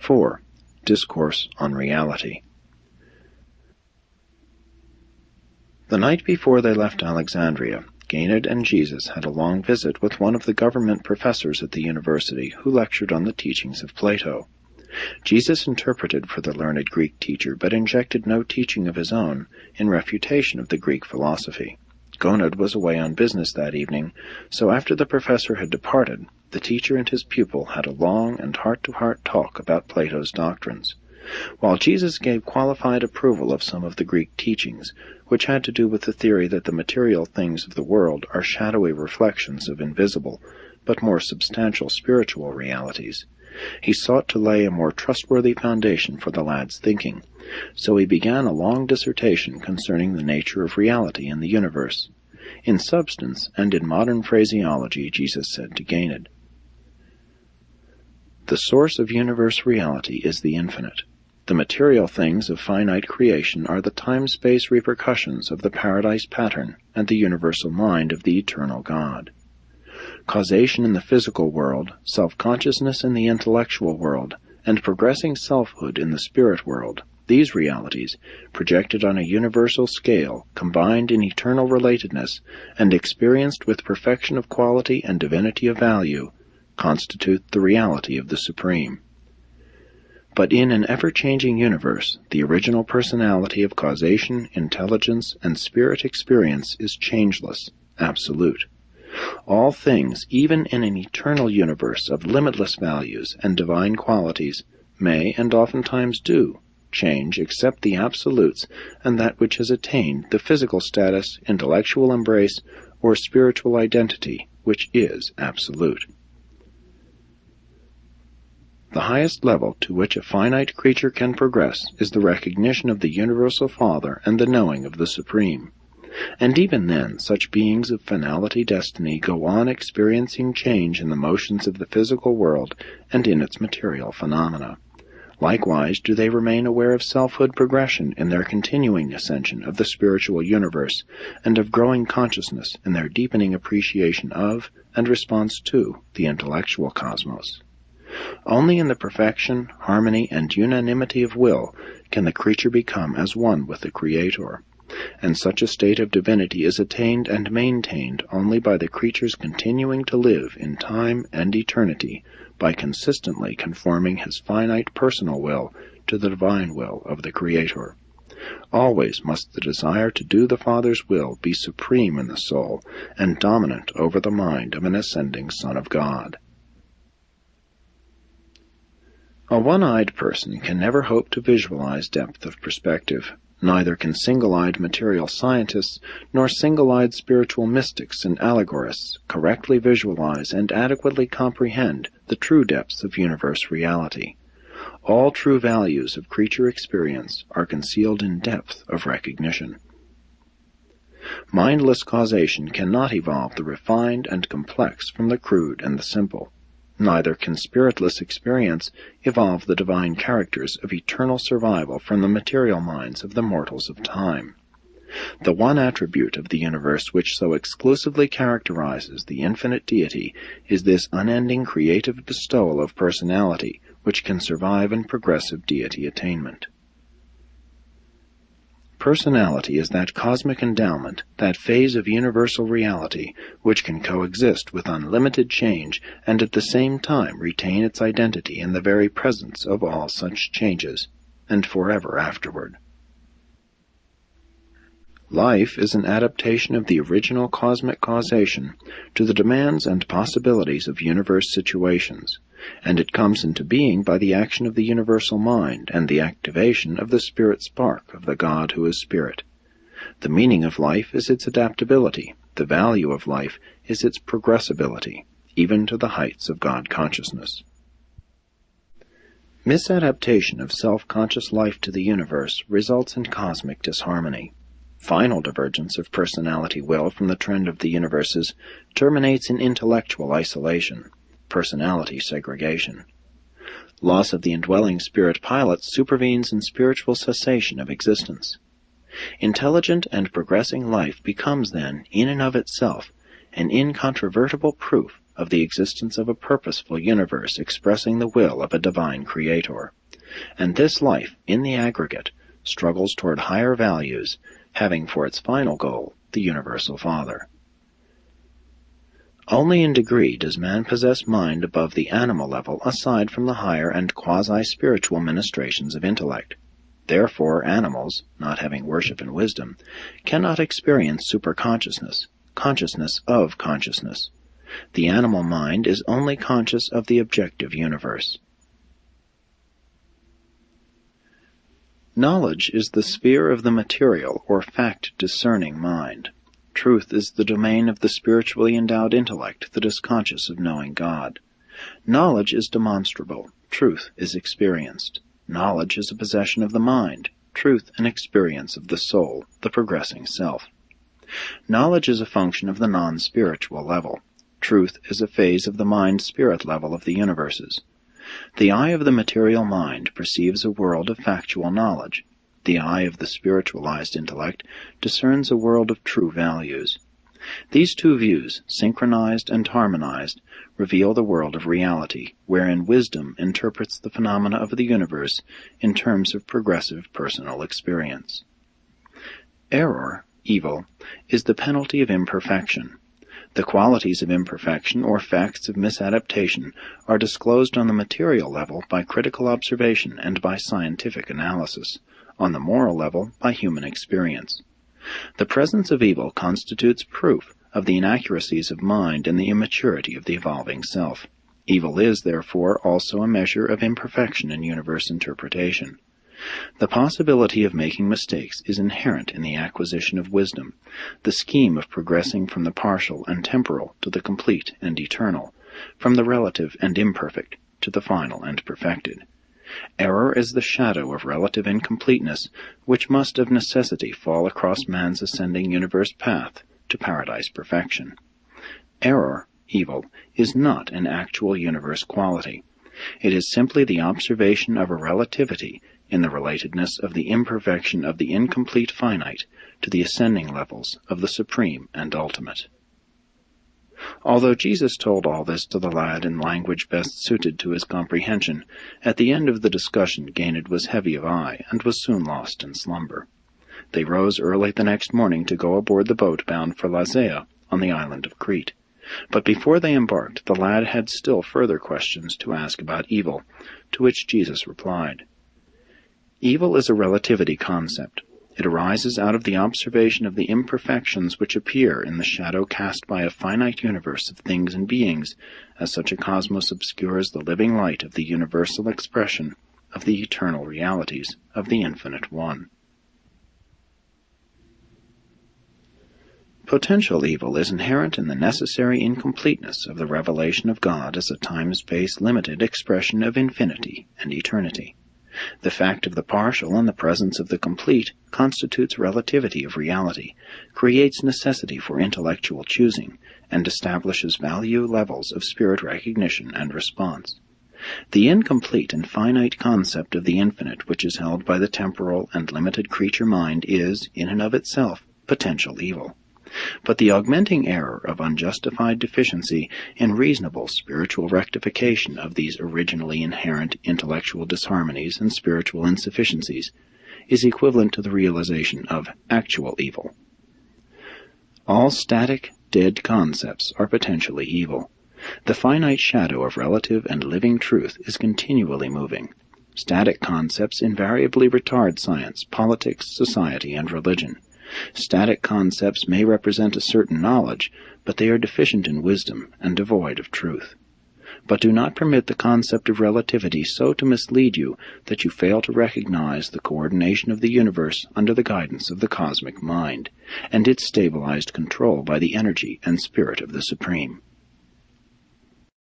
4. Discourse on Reality. The night before they left Alexandria, Gained and Jesus had a long visit with one of the government professors at the university who lectured on the teachings of Plato. Jesus interpreted for the learned Greek teacher, but injected no teaching of his own in refutation of the Greek philosophy. Gained was away on business that evening, so after the professor had departed, the teacher and his pupil had a long and heart-to-heart talk about Plato's doctrines. While Jesus gave qualified approval of some of the Greek teachings, which had to do with the theory that the material things of the world are shadowy reflections of invisible, but more substantial spiritual realities, he sought to lay a more trustworthy foundation for the lad's thinking, so he began a long dissertation concerning the nature of reality in the universe. In substance, and in modern phraseology, Jesus said to Gained, "The source of universe reality is the infinite. The material things of finite creation are the time-space repercussions of the paradise pattern and the universal mind of the eternal God. Causation in the physical world, self-consciousness in the intellectual world, and progressing selfhood in the spirit world, these realities, projected on a universal scale, combined in eternal relatedness, and experienced with perfection of quality and divinity of value, constitute the reality of the Supreme. But in an ever-changing universe, the original personality of causation, intelligence, and spirit experience is changeless, absolute. All things, even in an eternal universe of limitless values and divine qualities, may, and oftentimes do, change except the absolutes and that which has attained the physical status, intellectual embrace, or spiritual identity, which is absolute. The highest level to which a finite creature can progress is the recognition of the Universal Father and the knowing of the Supreme. And even then, such beings of finality destiny go on experiencing change in the motions of the physical world and in its material phenomena. Likewise do they remain aware of selfhood progression in their continuing ascension of the spiritual universe, and of growing consciousness in their deepening appreciation of and response to the intellectual cosmos. Only in the perfection, harmony, and unanimity of will can the creature become as one with the Creator, and such a state of divinity is attained and maintained only by the creature's continuing to live in time and eternity by consistently conforming his finite personal will to the divine will of the Creator. Always must the desire to do the Father's will be supreme in the soul and dominant over the mind of an ascending Son of God. A one-eyed person can never hope to visualize depth of perspective. Neither can single-eyed material scientists nor single-eyed spiritual mystics and allegorists correctly visualize and adequately comprehend the true depths of universe reality. All true values of creature experience are concealed in depth of recognition. Mindless causation cannot evolve the refined and complex from the crude and the simple. Neither can spiritless experience evolve the divine characters of eternal survival from the material minds of the mortals of time. The one attribute of the universe which so exclusively characterizes the infinite deity is this unending creative bestowal of personality which can survive in progressive deity attainment. Personality is that cosmic endowment, that phase of universal reality, which can coexist with unlimited change and at the same time retain its identity in the very presence of all such changes, and forever afterward. Life is an adaptation of the original cosmic causation to the demands and possibilities of universe situations, and it comes into being by the action of the universal mind and the activation of the spirit spark of the God who is spirit. The meaning of life is its adaptability. The value of life is its progressibility, even to the heights of God consciousness. Misadaptation of self-conscious life to the universe results in cosmic disharmony. Final divergence of personality will from the trend of the universes terminates in intellectual isolation, personality segregation. Loss of the indwelling spirit pilot supervenes in spiritual cessation of existence. Intelligent and progressing life becomes then, in and of itself, an incontrovertible proof of the existence of a purposeful universe expressing the will of a divine creator. And this life, in the aggregate, struggles toward higher values, having for its final goal the Universal Father. Only in degree does man possess mind above the animal level aside from the higher and quasi-spiritual ministrations of intellect. Therefore, animals, not having worship and wisdom, cannot experience superconsciousness, consciousness of consciousness. The animal mind is only conscious of the objective universe. Knowledge is the sphere of the material or fact-discerning mind. Truth is the domain of the spiritually endowed intellect that is conscious of knowing God. Knowledge is demonstrable. Truth is experienced. Knowledge is a possession of the mind. Truth an experience of the soul, the progressing self. Knowledge is a function of the non-spiritual level. Truth is a phase of the mind-spirit level of the universes. The eye of the material mind perceives a world of factual knowledge. The eye of the spiritualized intellect discerns a world of true values. These two views, synchronized and harmonized, reveal the world of reality, wherein wisdom interprets the phenomena of the universe in terms of progressive personal experience. Error, evil, is the penalty of imperfection. The qualities of imperfection or facts of misadaptation are disclosed on the material level by critical observation and by scientific analysis, on the moral level by human experience. The presence of evil constitutes proof of the inaccuracies of mind and the immaturity of the evolving self. Evil is, therefore, also a measure of imperfection in universe interpretation. The possibility of making mistakes is inherent in the acquisition of wisdom, the scheme of progressing from the partial and temporal to the complete and eternal, from the relative and imperfect to the final and perfected. Error is the shadow of relative incompleteness, which must of necessity fall across man's ascending universe path to paradise perfection. Error, evil, is not an actual universe quality. It is simply the observation of a relativity in the relatedness of the imperfection of the incomplete finite to the ascending levels of the supreme and ultimate. Although Jesus told all this to the lad in language best suited to his comprehension, at the end of the discussion Ganid was heavy of eye and was soon lost in slumber. They rose early the next morning to go aboard the boat bound for Lasea on the island of Crete. But before they embarked, the lad had still further questions to ask about evil, to which Jesus replied. Evil is a relativity concept. It arises out of the observation of the imperfections which appear in the shadow cast by a finite universe of things and beings, as such a cosmos obscures the living light of the universal expression of the eternal realities of the Infinite One. Potential evil is inherent in the necessary incompleteness of the revelation of God as a time-space limited expression of infinity and eternity. The fact of the partial and the presence of the complete constitutes relativity of reality, creates necessity for intellectual choosing, and establishes value levels of spirit recognition and response. The incomplete and finite concept of the infinite which is held by the temporal and limited creature mind is, in and of itself, potential evil. But the augmenting error of unjustified deficiency in reasonable spiritual rectification of these originally inherent intellectual disharmonies and spiritual insufficiencies is equivalent to the realization of actual evil. All static, dead concepts are potentially evil. The finite shadow of relative and living truth is continually moving. Static concepts invariably retard science, politics, society, and religion. Static concepts may represent a certain knowledge, but they are deficient in wisdom and devoid of truth. But do not permit the concept of relativity so to mislead you that you fail to recognize the coordination of the universe under the guidance of the cosmic mind, and its stabilized control by the energy and spirit of the Supreme.